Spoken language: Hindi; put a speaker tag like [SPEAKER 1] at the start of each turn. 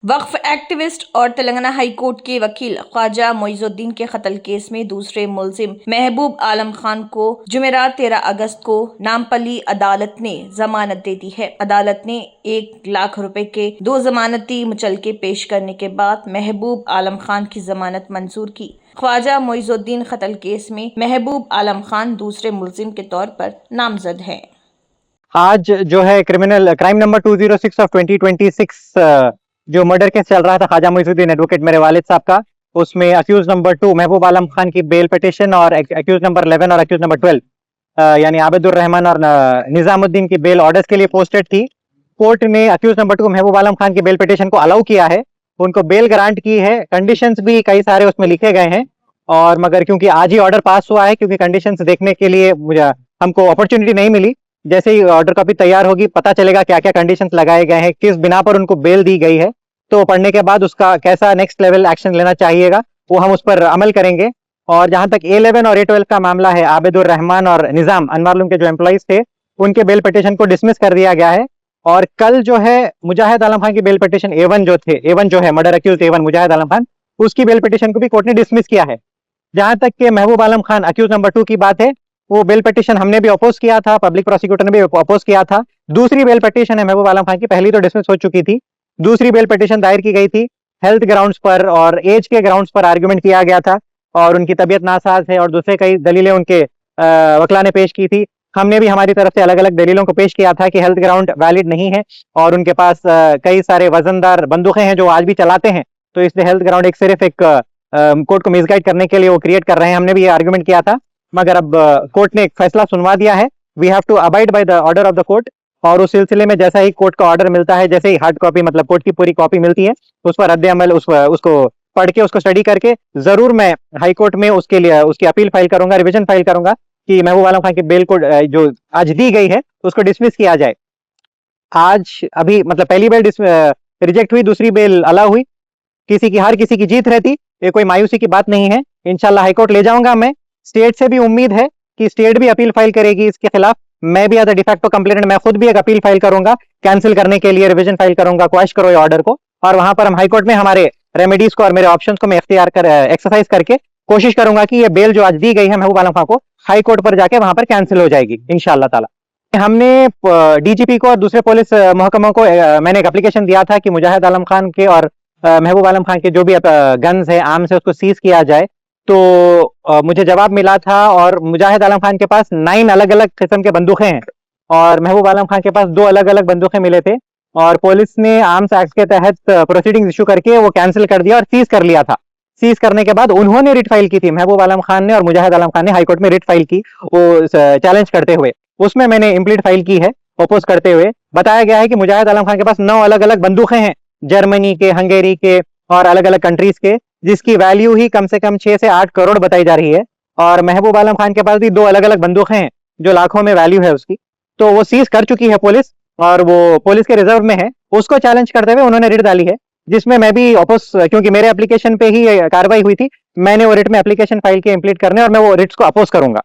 [SPEAKER 1] वक्फ एक्टिविस्ट और तेलंगाना हाई कोर्ट के वकील ख्वाजा मोइजुद्दीन के कत्ल केस में दूसरे मुलजिम महबूब आलम खान को जुमेरात 13 अगस्त को नामपल्ली अदालत ने जमानत दे दी है। अदालत ने 1 लाख रुपए के 2 जमानती मुचलके पेश करने के बाद महबूब आलम खान की जमानत मंजूर की। ख्वाजा मोइजुद्दीन कत्ल केस में महबूब आलम खान दूसरे मुलजिम के तौर पर नामजद है।
[SPEAKER 2] आज जो है क्राइम नंबर 206 ऑफ 2026 जो मर्डर केस चल रहा था ख्वाजा मोइजुद्दीन एडवोकेट मेरे वालिद साहब का, उसमें अक्यूज नंबर 2 महबूब आलम खान की बेल पिटिशन और अक्यूज नंबर 11 और अक्यूज नंबर 12 यानी आबिदुर रहमान और निजामुद्दीन की बेल ऑर्डर्स के लिए पोस्टेड थी। कोर्ट ने अक्यूज नंबर 2 महबूब आलम खान की बेल पिटिशन को अलाउ किया है, उनको बेल ग्रांट की है। कंडीशंस भी कई सारे उसमें लिखे गए हैं और मगर क्योंकि आज ही ऑर्डर पास हुआ है, क्योंकि कंडीशंस देखने के लिए हमको अपॉर्चुनिटी नहीं मिली। जैसे ही ऑर्डर कॉपी तैयार होगी पता चलेगा क्या क्या कंडीशंस लगाए गए हैं, किस बिना पर उनको बेल दी गई है। तो पढ़ने के बाद उसका कैसा नेक्स्ट लेवल एक्शन लेना चाहिएगा वो हम उस पर अमल करेंगे। और जहां तक A11 और A12 का मामला है, आबिदुर रहमान और निजाम अनवारुम के जो एम्प्लॉइज थे उनके बेल पिटिशन को डिसमिस कर दिया गया है। और कल जो है मुजाहिद आलम खान की बेल पिटिशन A1 जो है मर्डर अक्यूज A1 मुजाहिद आलम खान, उसकी बेल पिटिशन को भी कोर्ट ने डिसमिस किया है। जहां तक के महबूब आलम खान अक्यूज नंबर 2 की बात है, वो बेल पिटिशन हमने भी अपोज किया था, पब्लिक प्रोसिक्यूटर ने भी अपोज किया था। दूसरी बेल पिटिशन है महबूब आलम खान की, पहली तो डिसमिस हो चुकी थी, दूसरी बेल पिटिशन दायर की गई थी हेल्थ ग्राउंड्स पर और एज के ग्राउंड्स पर आर्गुमेंट किया गया था और उनकी तबीयत नासाज है और दूसरे कई दलीलें उनके वकला ने पेश की थी। हमने भी हमारी तरफ से अलग अलग दलीलों को पेश किया था कि हेल्थ ग्राउंड वैलिड नहीं है और उनके पास कई सारे वजनदार बंदूकें हैं जो आज भी चलाते हैं, तो इसलिए हेल्थ ग्राउंड सिर्फ एक कोर्ट को मिसगाइड करने के लिए वो क्रिएट कर रहे हैं। हमने भी ये आर्गुमेंट किया था, मगर अब कोर्ट ने एक फैसला सुनवा दिया है। We have to abide by the order of the court. और उस सिलसिले में जैसा ही कोर्ट का ऑर्डर मिलता है, जैसे ही हार्ड कॉपी मतलब कोर्ट की पूरी कॉपी मिलती है, उस पर रद्द अमल उसको पढ़ के उसको स्टडी करके जरूर मैं हाई कोर्ट में उसके लिए उसकी अपील फाइल करूंगा, रिविजन फाइल करूंगा कि महबूब आलम खान की बेल को जो आज दी गई है उसको डिसमिस किया जाए। आज अभी मतलब पहली बेल रिजेक्ट हुई, दूसरी बेल अलाउ हुई। किसी की हार किसी की जीत रहती, ये कोई मायूसी की बात नहीं है। इंशाल्लाह हाईकोर्ट ले जाऊंगा मैं। स्टेट से भी उम्मीद है कि स्टेट भी अपील फाइल करेगी इसके खिलाफ। मैं भी एज अ डिफैक्टो कंप्लेनेंट मैं खुद भी एक अपील फाइल करूंगा, कैंसिल करने के लिए रिवीजन फाइल करूंगा, क्वैश करो ये ऑर्डर को। और वहां पर हम हाईकोर्ट में हमारे रेमेडीज को और मेरे ऑप्शंस को मैं एक्सरसाइज करके कोशिश करूंगा कि ये बेल जो आज दी गई है महबूब आलम खान को, हाई कोर्ट पर जाके वहां पर कैंसिल हो जाएगी इंशाल्लाह ताला। हमने डीजीपी को और दूसरे पुलिस महकमों को मैंने एक एप्लीकेशन दिया था कि मुजाहिद आलम खान के और महबूब आलम खान के जो भी गन्स है आर्म्स है उसको सीज किया जाए। तो मुझे जवाब मिला था और मुजाहिद आलम खान के पास 9 अलग अलग किस्म के बंदूकें हैं और महबूब आलम खान के पास 2 अलग अलग बंदूकें मिले थे और पुलिस ने आर्म्स एक्ट के तहत प्रोसीडिंग्स इशू करके वो कैंसिल कर दिया और सीज कर लिया था। सीज करने के बाद उन्होंने रिट फाइल की थी, महबूब आलम खान ने और मुजाहिद आलम खान ने हाईकोर्ट में रिट फाइल की वो चैलेंज करते हुए। उसमें मैंने इम्प्लीट फाइल की है अपोज करते हुए। बताया गया है कि मुजाहिद आलम खान के पास 9 अलग अलग बंदूकें हैं, जर्मनी के, हंगेरी के और अलग अलग कंट्रीज के, जिसकी वैल्यू ही कम से कम 6 से 8 करोड़ बताई जा रही है। और महबूब आलम खान के पास भी 2 अलग अलग बंदूकें हैं जो लाखों में वैल्यू है उसकी। तो वो सीज कर चुकी है पुलिस और वो पुलिस के रिजर्व में है। उसको चैलेंज करते हुए उन्होंने रिट डाली है, जिसमें मैं भी अपोज, क्योंकि मेरे एप्लीकेशन पे ही कार्रवाई हुई थी, मैंने वो रिट में एप्लीकेशन फाइल की इम्प्लीट करने और मैं वो रिट्स को अपोज करूंगा।